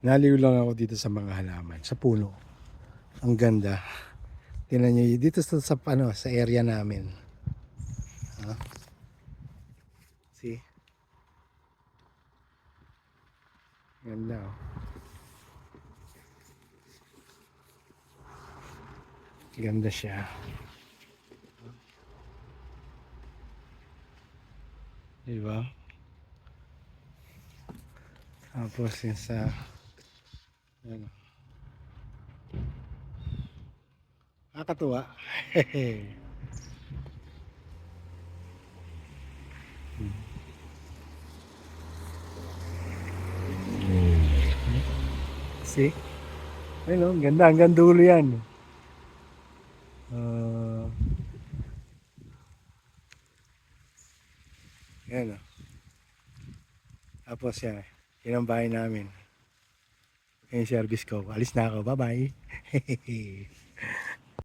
Naliw lang ako dito sa mga halaman, sa puno. Ang ganda. Tingnan niyo dito sa area namin. Ah, see? Ganda oh. Ganda siya. Diba? Tapos yun sa ano, nakakatuwa. See? Ayun oh, ganda. Hanggang dulo yan. Uh, yan oh. Tapos yan. Yan ang bahay namin. Yan yung service ko. Alis na ako. Bye-bye.